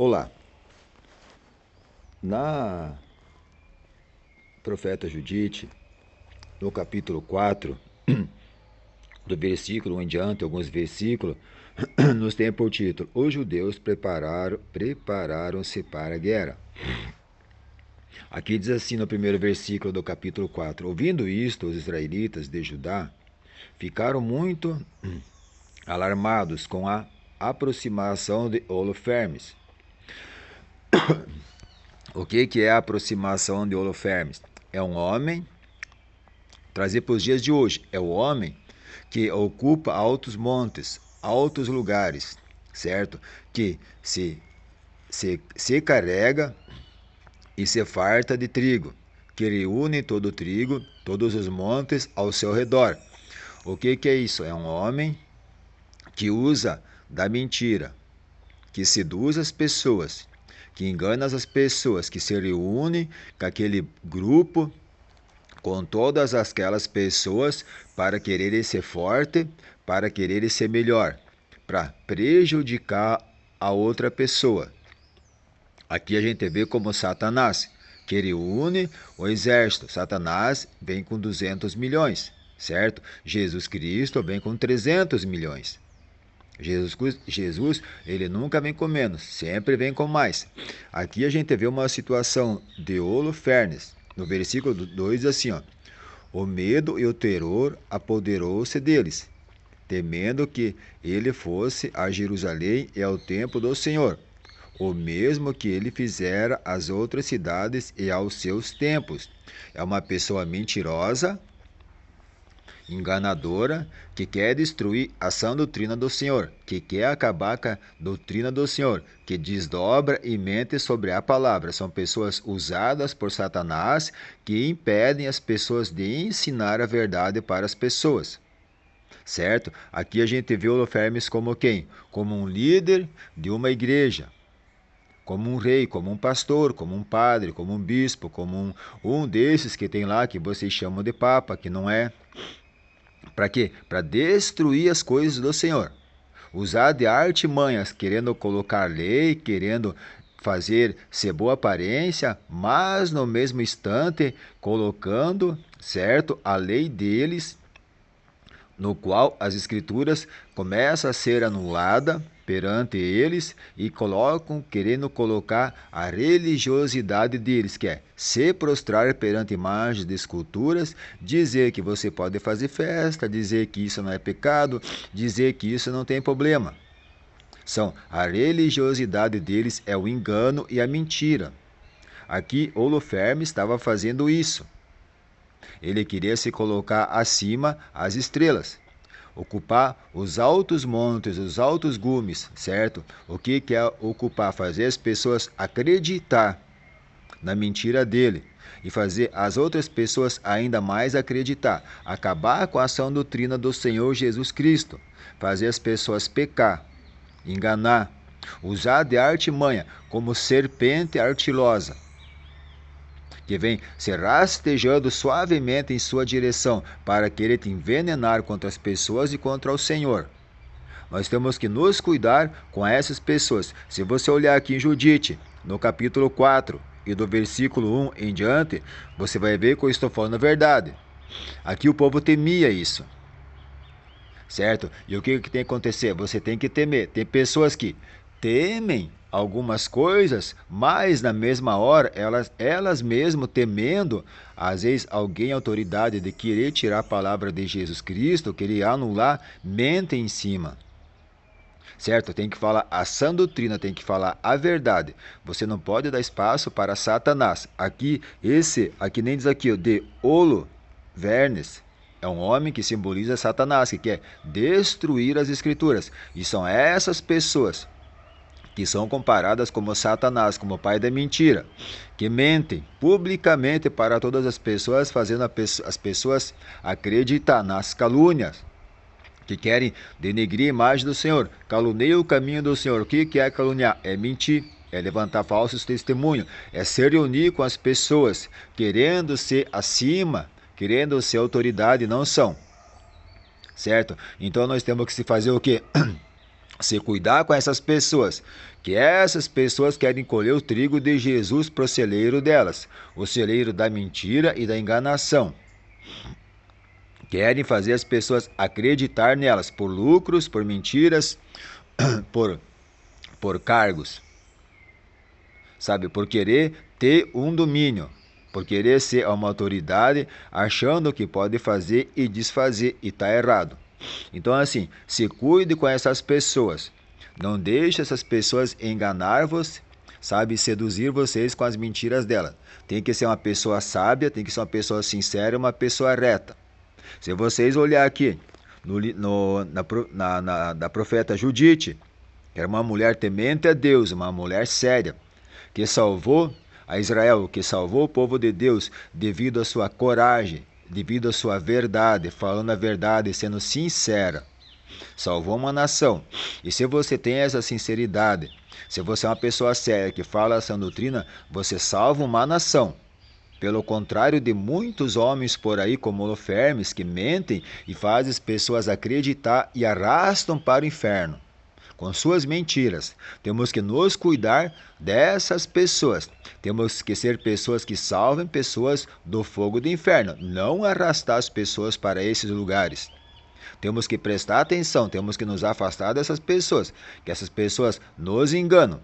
Olá, na profeta Judite, no capítulo 4, do versículo 1 em diante, alguns versículos, nos tem por título: Os judeus prepararam-se para a guerra. Aqui diz assim no primeiro versículo do capítulo 4: Ouvindo isto, os israelitas de Judá ficaram muito alarmados com a aproximação de Holofernes. O que é a aproximação de Holofernes? É um homem, trazer para os dias de hoje, é o homem que ocupa altos montes, altos lugares, certo? Que se carrega e se farta de trigo, que reúne todo o trigo, todos os montes ao seu redor. O que é isso? É um homem que usa da mentira, que seduz as pessoas, que engana as pessoas, que se reúne com aquele grupo, com todas aquelas pessoas para quererem ser forte, para quererem ser melhor, para prejudicar a outra pessoa. Aqui a gente vê como Satanás, que ele une o exército. Satanás vem com 200 milhões, certo? Jesus Cristo vem com 300 milhões. Jesus, ele nunca vem com menos, sempre vem com mais. Aqui a gente vê uma situação de Holofernes. No versículo 2 diz assim, ó: O medo e o terror apoderou-se deles, temendo que ele fosse a Jerusalém e ao templo do Senhor, o mesmo que ele fizera às outras cidades e aos seus templos. É uma pessoa mentirosa, enganadora, que quer destruir a sã doutrina do Senhor, que quer acabar com a doutrina do Senhor, que desdobra e mente sobre a palavra. São pessoas usadas por Satanás que impedem as pessoas de ensinar a verdade para as pessoas. Certo? Aqui a gente vê Holofernes como quem? Como um líder de uma igreja, como um rei, como um pastor, como um padre, como um bispo, como um desses que tem lá, que vocês chamam de papa, que não é. Para quê? Para destruir as coisas do Senhor. Usar de artimanhas, querendo colocar lei, querendo fazer ser boa aparência, mas no mesmo instante colocando, certo, a lei deles, no qual as escrituras começam a ser anulada perante eles e colocam, querendo colocar a religiosidade deles, que é se prostrar perante imagens de esculturas, dizer que você pode fazer festa, dizer que isso não é pecado, dizer que isso não tem problema. A religiosidade deles é o engano e a mentira. Aqui Holofernes estava fazendo isso. Ele queria se colocar acima as estrelas, ocupar os altos montes, os altos gumes, certo? O que é ocupar? Fazer as pessoas acreditar na mentira dele e fazer as outras pessoas ainda mais acreditar. Acabar com a sã doutrina do Senhor Jesus Cristo. Fazer as pessoas pecar, enganar, usar de artimanha como serpente artilosa, que vem se rastejando suavemente em sua direção para querer te envenenar contra as pessoas e contra o Senhor. Nós temos que nos cuidar com essas pessoas. Se você olhar aqui em Judite, no capítulo 4 e do versículo 1 em diante, você vai ver que eu estou falando a verdade. Aqui o povo temia isso, certo? E o que tem que acontecer? Você tem que temer. Tem pessoas que temem algumas coisas, mas na mesma hora, elas mesmo temendo, às vezes alguém autoridade de querer tirar a palavra de Jesus Cristo, querer anular, mente em cima. Certo? Tem que falar a sã doutrina, tem que falar a verdade. Você não pode dar espaço para Satanás. Aqui nem diz aqui, de Holofernes, é um homem que simboliza Satanás, que quer destruir as escrituras. E são essas pessoas que são comparadas como Satanás, como pai da mentira, que mentem publicamente para todas as pessoas, fazendo as pessoas acreditar nas calúnias, que querem denegrir a imagem do Senhor, caluniam o caminho do Senhor. O que é caluniar? É mentir, é levantar falsos testemunhos, é se reunir com as pessoas, querendo ser acima, querendo ser autoridade, não são. Certo? Então nós temos que se fazer o quê? Se cuidar com essas pessoas, que essas pessoas querem colher o trigo de Jesus pro celeiro delas, o celeiro da mentira e da enganação. Querem fazer as pessoas acreditar nelas por lucros, por mentiras, por, por cargos, sabe? Por querer ter um domínio, por querer ser uma autoridade, achando que pode fazer e desfazer, e está errado. Então, assim, se cuide com essas pessoas. Não deixe essas pessoas enganar-vos, sabe? Seduzir vocês com as mentiras dela. Tem que ser uma pessoa sábia, tem que ser uma pessoa sincera, uma pessoa reta. Se vocês olhar aqui da profeta Judite, que era uma mulher temente a Deus, uma mulher séria, que salvou a Israel, que salvou o povo de Deus devido à sua coragem, devido à sua verdade, falando a verdade, sendo sincera. Salvou uma nação. E se você tem essa sinceridade, se você é uma pessoa séria que fala essa doutrina, você salva uma nação. Pelo contrário de muitos homens por aí, como Holofernes, que mentem e fazem as pessoas acreditar e arrastam para o inferno com suas mentiras. Temos que nos cuidar dessas pessoas. Temos que ser pessoas que salvem pessoas do fogo do inferno, não arrastar as pessoas para esses lugares. Temos que prestar atenção, temos que nos afastar dessas pessoas, que essas pessoas nos enganam,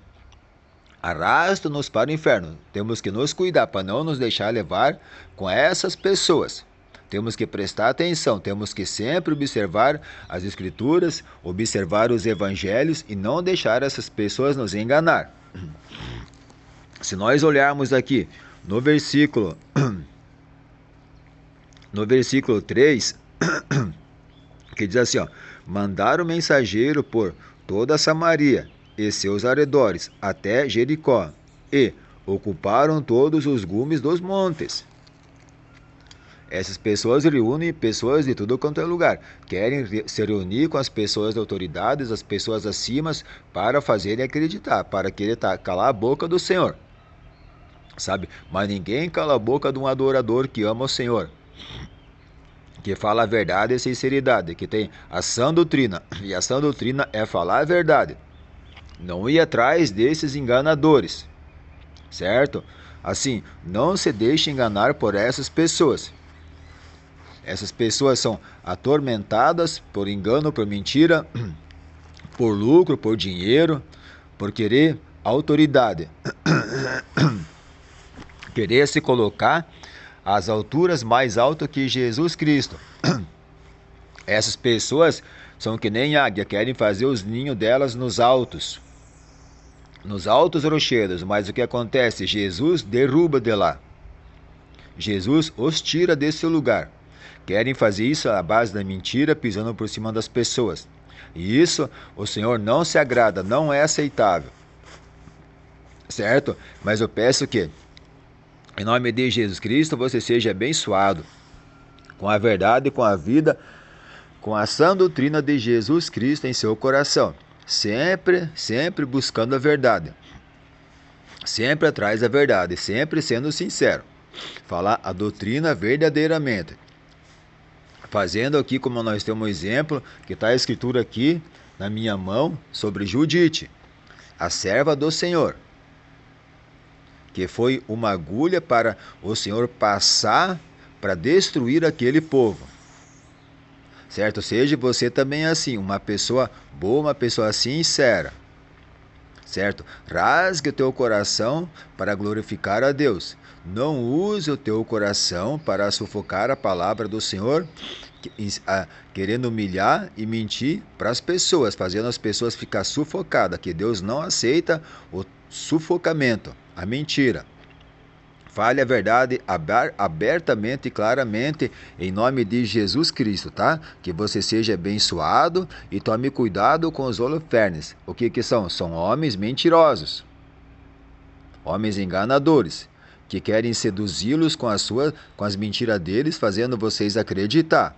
arrastam-nos para o inferno. Temos que nos cuidar para não nos deixar levar com essas pessoas. Temos que prestar atenção, temos que sempre observar as Escrituras, observar os Evangelhos e não deixar essas pessoas nos enganar. Se nós olharmos aqui no versículo 3, que diz assim, ó, mandaram mensageiro por toda Samaria e seus arredores até Jericó e ocuparam todos os gumes dos montes. Essas pessoas reúnem pessoas de tudo quanto é lugar. Querem se reunir com as pessoas de autoridades, as pessoas acima, para fazerem acreditar, para querer calar a boca do Senhor. Sabe? Mas ninguém cala a boca de um adorador que ama o Senhor, que fala a verdade e sinceridade, que tem a sã doutrina. E a sã doutrina é falar a verdade. Não ir atrás desses enganadores. Certo? Assim, não se deixe enganar por essas pessoas. Essas pessoas são atormentadas por engano, por mentira, por lucro, por dinheiro, por querer autoridade. Querer se colocar às alturas mais altas que Jesus Cristo. Essas pessoas são que nem águia, querem fazer os ninhos delas nos altos rochedos, mas o que acontece? Jesus derruba de lá. Jesus os tira desse lugar. Querem fazer isso à base da mentira, pisando por cima das pessoas. E isso o Senhor não se agrada, não é aceitável. Certo? Mas eu peço que, em nome de Jesus Cristo, você seja abençoado com a verdade, com a vida, com a sã doutrina de Jesus Cristo em seu coração. Sempre, sempre buscando a verdade. Sempre atrás da verdade, sempre sendo sincero. Falar a doutrina verdadeiramente. Fazendo aqui como nós temos um exemplo, que está a escritura aqui na minha mão, sobre Judite, a serva do Senhor, que foi uma agulha para o Senhor passar para destruir aquele povo. Certo? Seja você também assim, uma pessoa boa, uma pessoa sincera. Certo? Rasgue o teu coração para glorificar a Deus. Não use o teu coração para sufocar a palavra do Senhor, querendo humilhar e mentir para as pessoas, fazendo as pessoas ficar sufocadas, que Deus não aceita o sufocamento, a mentira. Fale a verdade abertamente e claramente em nome de Jesus Cristo, tá? Que você seja abençoado e tome cuidado com os holofernes. O que são? São homens mentirosos, homens enganadores, que querem seduzi-los com as mentiras deles, fazendo vocês acreditar.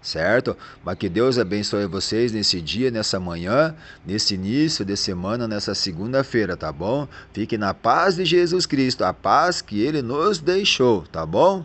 Certo? Mas que Deus abençoe vocês nesse dia, nessa manhã, nesse início de semana, nessa segunda-feira, tá bom? Fique na paz de Jesus Cristo, a paz que Ele nos deixou, tá bom?